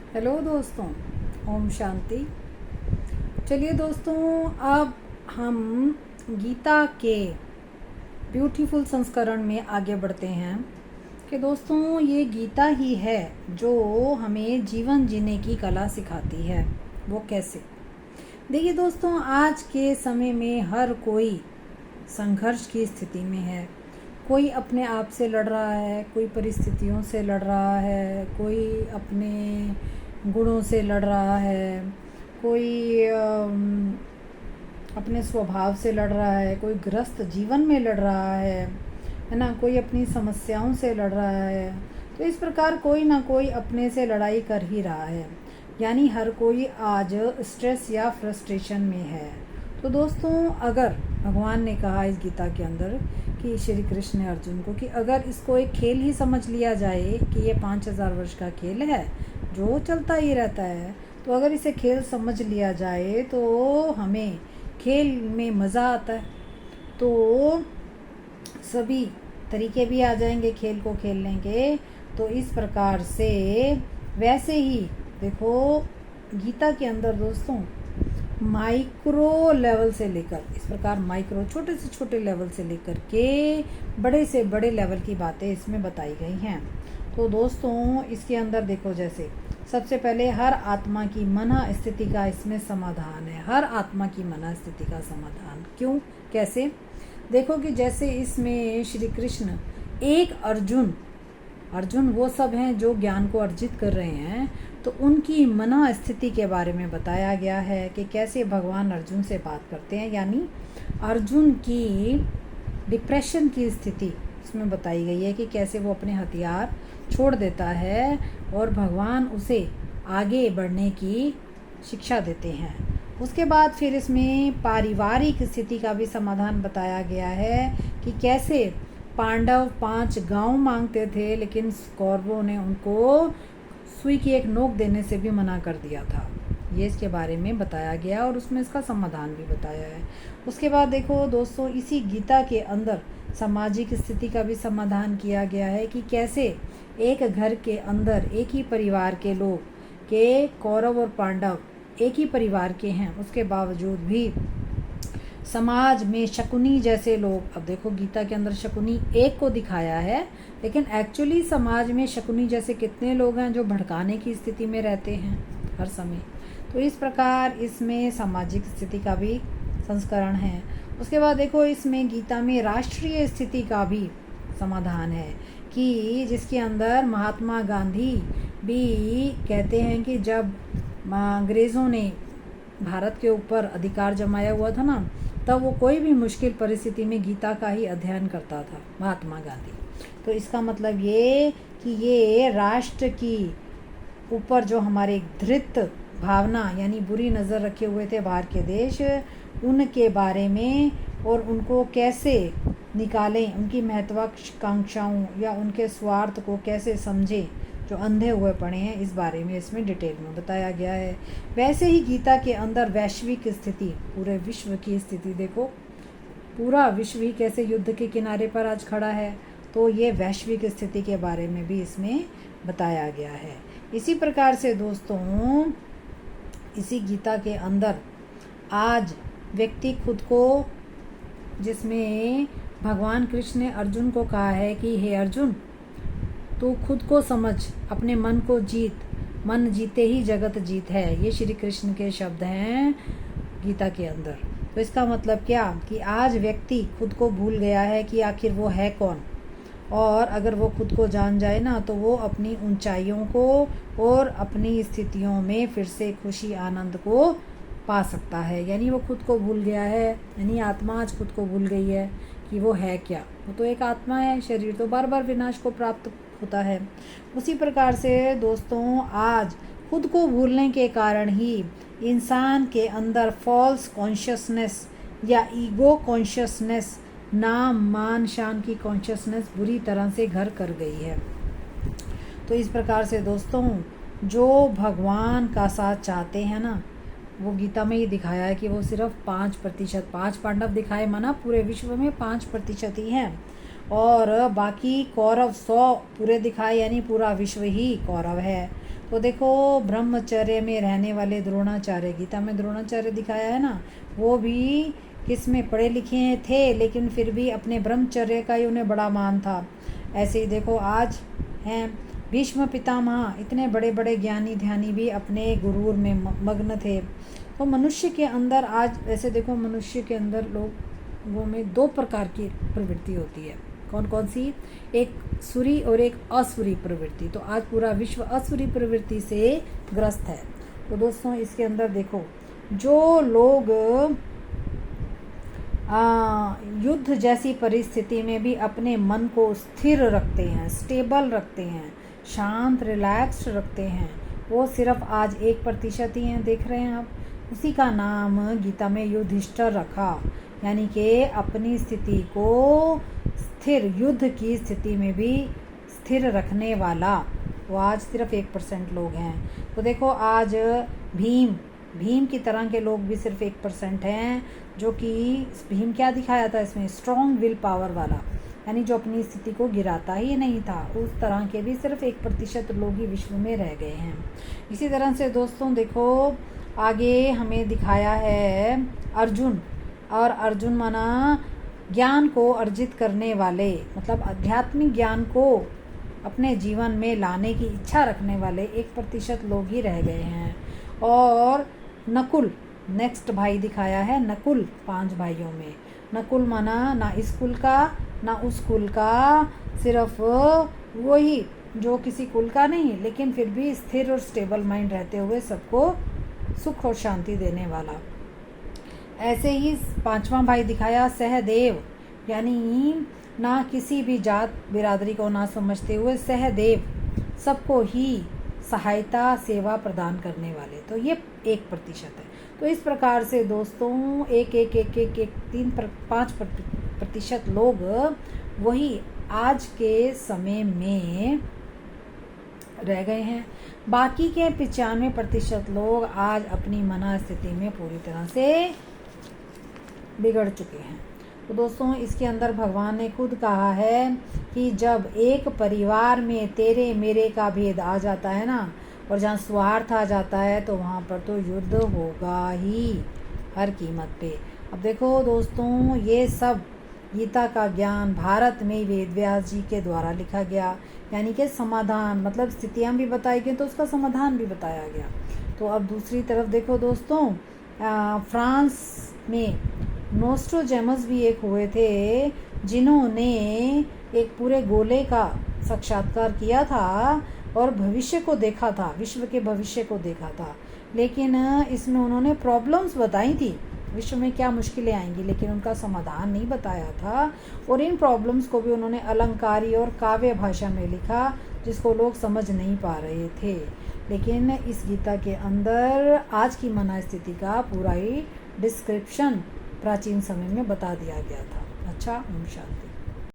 Hello दोस्तों, ओम शांति। चलिए दोस्तों, अब हम गीता के ब्यूटीफुल संस्करण में आगे बढ़ते हैं कि दोस्तों ये गीता ही है जो हमें जीवन जीने की कला सिखाती है। वो कैसे? देखिए दोस्तों, आज के समय में हर कोई संघर्ष की स्थिति में है। कोई अपने आप से लड़ रहा है, कोई परिस्थितियों से लड़ रहा है, कोई अपने गुणों से लड़ रहा है, कोई अपने स्वभाव से लड़ रहा है, कोई ग्रस्त जीवन में लड़ रहा है ना, कोई अपनी समस्याओं से लड़ रहा है। तो इस प्रकार कोई ना कोई अपने से लड़ाई कर ही रहा है, यानी हर कोई आज स्ट्रेस या फ्रस्ट्रेशन में है। तो दोस्तों, अगर भगवान ने कहा इस गीता के अंदर कि श्री कृष्ण ने अर्जुन को कि अगर इसको एक खेल ही समझ लिया जाए कि ये 5000 वर्ष का खेल है जो चलता ही रहता है, तो अगर इसे खेल समझ लिया जाए तो हमें खेल में मज़ा आता है, तो सभी तरीके भी आ जाएंगे खेल को खेलने के। तो इस प्रकार से वैसे ही देखो, गीता के अंदर दोस्तों माइक्रो लेवल से लेकर इस प्रकार माइक्रो छोटे से छोटे लेवल से लेकर के बड़े से बड़े लेवल की बातें इसमें बताई गई हैं। तो दोस्तों इसके अंदर देखो, जैसे सबसे पहले हर आत्मा की मना स्थिति का इसमें समाधान है। हर आत्मा की मना स्थिति का समाधान क्यों, कैसे? देखो कि जैसे इसमें श्री कृष्ण एक अर्जुन वो सब हैं जो ज्ञान को अर्जित कर रहे हैं, तो उनकी मना स्थिति के बारे में बताया गया है कि कैसे भगवान अर्जुन से बात करते हैं, यानी अर्जुन की डिप्रेशन की स्थिति इसमें बताई गई है कि कैसे वो अपने हथियार छोड़ देता है और भगवान उसे आगे बढ़ने की शिक्षा देते हैं। उसके बाद फिर इसमें पारिवारिक स्थिति का भी समाधान बताया गया है कि कैसे पांडव 5 गांव मांगते थे, लेकिन कौरवों ने उनको सुई की एक नोक देने से भी मना कर दिया था। ये इसके बारे में बताया गया और उसमें इसका समाधान भी बताया है। उसके बाद देखो दोस्तों, इसी गीता के अंदर सामाजिक स्थिति का भी समाधान किया गया है कि कैसे एक घर के अंदर एक ही परिवार के लोग के कौरव और पांडव एक ही परिवार के हैं, उसके बावजूद भी समाज में शकुनी जैसे लोग, अब देखो गीता के अंदर शकुनी एक को दिखाया है, लेकिन एक्चुअली समाज में शकुनी जैसे कितने लोग हैं जो भड़काने की स्थिति में रहते हैं हर समय। तो इस प्रकार इसमें सामाजिक स्थिति का भी संस्करण है। उसके बाद देखो, इसमें गीता में राष्ट्रीय स्थिति का भी समाधान है कि जिसके अंदर महात्मा गांधी भी कहते हैं कि जब अंग्रेज़ों ने भारत के ऊपर अधिकार जमाया हुआ था ना, तब वो कोई भी मुश्किल परिस्थिति में गीता का ही अध्ययन करता था महात्मा गांधी। तो इसका मतलब ये कि ये राष्ट्र की ऊपर जो हमारे धृत भावना यानी बुरी नज़र रखे हुए थे बाहर के देश, उनके बारे में और उनको कैसे निकालें, उनकी महत्वाकांक्षाओं या उनके स्वार्थ को कैसे समझें जो अंधे हुए पड़े हैं, इस बारे में इसमें डिटेल में बताया गया है। वैसे ही गीता के अंदर वैश्विक स्थिति, पूरे विश्व की स्थिति देखो, पूरा विश्व ही कैसे युद्ध के किनारे पर आज खड़ा है, तो ये वैश्विक स्थिति के बारे में भी इसमें बताया गया है। इसी प्रकार से दोस्तों इसी गीता के अंदर आज व्यक्ति खुद को, जिसमें भगवान कृष्ण ने अर्जुन को कहा है कि हे अर्जुन, तू खुद को समझ, अपने मन को जीत, मन जीते ही जगत जीत है। ये श्री कृष्ण के शब्द हैं गीता के अंदर। तो इसका मतलब क्या कि आज व्यक्ति खुद को भूल गया है कि आखिर वो है कौन, और अगर वो खुद को जान जाए ना, तो वो अपनी ऊंचाइयों को और अपनी स्थितियों में फिर से खुशी आनंद को पा सकता है। यानी वो खुद को भूल गया है, यानी आत्मा आज खुद को भूल गई है कि वो है क्या। वो तो एक आत्मा है, शरीर तो बार बार विनाश को प्राप्त होता है। उसी प्रकार से दोस्तों आज खुद को भूलने के कारण ही इंसान के अंदर फॉल्स कॉन्शियसनेस या ईगो कॉन्शियसनेस, नाम मान शान की कॉन्शियसनेस बुरी तरह से घर कर गई है। तो इस प्रकार से दोस्तों जो भगवान का साथ चाहते हैं ना, वो गीता में ही दिखाया है कि वो सिर्फ 5%, 5 पांडव दिखाए, माना पूरे विश्व में 5% ही हैं, और बाकी कौरव 100 पूरे दिखाए, यानी पूरा विश्व ही कौरव है। तो देखो ब्रह्मचर्य में रहने वाले द्रोणाचार्य, गीता में द्रोणाचार्य दिखाया है ना, वो भी किस में पढ़े लिखे थे, लेकिन फिर भी अपने ब्रह्मचर्य का ही उन्हें बड़ा मान था। ऐसे ही देखो आज हैं भीष्म पितामह, इतने बड़े बड़े ज्ञानी ध्यानी भी अपने गुरूर में मग्न थे। तो मनुष्य के अंदर आज ऐसे देखो, मनुष्य के अंदर लोगों में दो प्रकार की प्रवृत्ति होती है। कौन कौन सी? एक सुरी और एक असुरी प्रवृत्ति। तो आज पूरा विश्व असुरी प्रवृत्ति से ग्रस्त है। तो दोस्तों इसके अंदर देखो, जो लोग युद्ध जैसी परिस्थिति में भी अपने मन को स्थिर रखते हैं, स्टेबल रखते हैं, शांत रिलैक्स्ड रखते हैं, वो सिर्फ आज 1% ही हैं। देख रहे हैं आप, उसी का नाम गीता में युधिष्ठिर रखा, यानी कि अपनी स्थिति को स्थिर, युद्ध की स्थिति में भी स्थिर रखने वाला, वो आज सिर्फ 1% लोग हैं। तो देखो आज भीम की तरह के लोग भी सिर्फ 1% हैं, जो कि भीम क्या दिखाया था इसमें? स्ट्रॉन्ग विल पावर वाला, यानी जो अपनी स्थिति को गिराता ही नहीं था। उस तरह के भी सिर्फ 1% लोग ही विश्व में रह गए हैं। इसी तरह से दोस्तों देखो आगे हमें दिखाया है अर्जुन, और अर्जुन माना ज्ञान को अर्जित करने वाले, मतलब आध्यात्मिक ज्ञान को अपने जीवन में लाने की इच्छा रखने वाले 1% लोग ही रह गए हैं। और नकुल नेक्स्ट भाई दिखाया है, नकुल 5 भाइयों में। नकुल माना ना इस कुल का ना उस कुल का, सिर्फ वही जो किसी कुल का नहीं, लेकिन फिर भी स्थिर और स्टेबल माइंड रहते हुए सबको सुख और शांति देने वाला। ऐसे ही 5वां भाई दिखाया सहदेव, यानी ना किसी भी जात बिरादरी को ना समझते हुए सहदेव, सबको ही सहायता सेवा प्रदान करने वाले। तो ये 1% है। तो इस प्रकार से दोस्तों 5% लोग वही आज के समय में रह गए हैं। बाकी के 95% लोग आज अपनी मनस्थिति में पूरी तरह से बिगड़ चुके हैं। तो दोस्तों इसके अंदर भगवान ने खुद कहा है कि जब एक परिवार में तेरे मेरे का भेद आ जाता है ना, और जहाँ स्वार्थ आ जाता है, तो वहाँ पर तो युद्ध होगा ही हर कीमत पे। अब देखो दोस्तों ये सब गीता का ज्ञान भारत में वेद व्यास जी के द्वारा लिखा गया, यानी कि समाधान, मतलब स्थितियाँ भी बताई गई तो उसका समाधान भी बताया गया। तो अब दूसरी तरफ देखो दोस्तों, फ्रांस में नोस्ट्रोजेमस भी एक हुए थे, जिन्होंने एक पूरे गोले का साक्षात्कार किया था और भविष्य को देखा था, विश्व के भविष्य को देखा था। लेकिन इसमें उन्होंने प्रॉब्लम्स बताई थी, विश्व में क्या मुश्किलें आएंगी, लेकिन उनका समाधान नहीं बताया था। और इन प्रॉब्लम्स को भी उन्होंने अलंकारी और काव्य भाषा में लिखा, जिसको लोग समझ नहीं पा रहे थे। लेकिन इस गीता के अंदर आज की मनस्थिति का पूरा ही डिस्क्रिप्शन प्राचीन समय में बता दिया गया था। अच्छा, ओम शांति।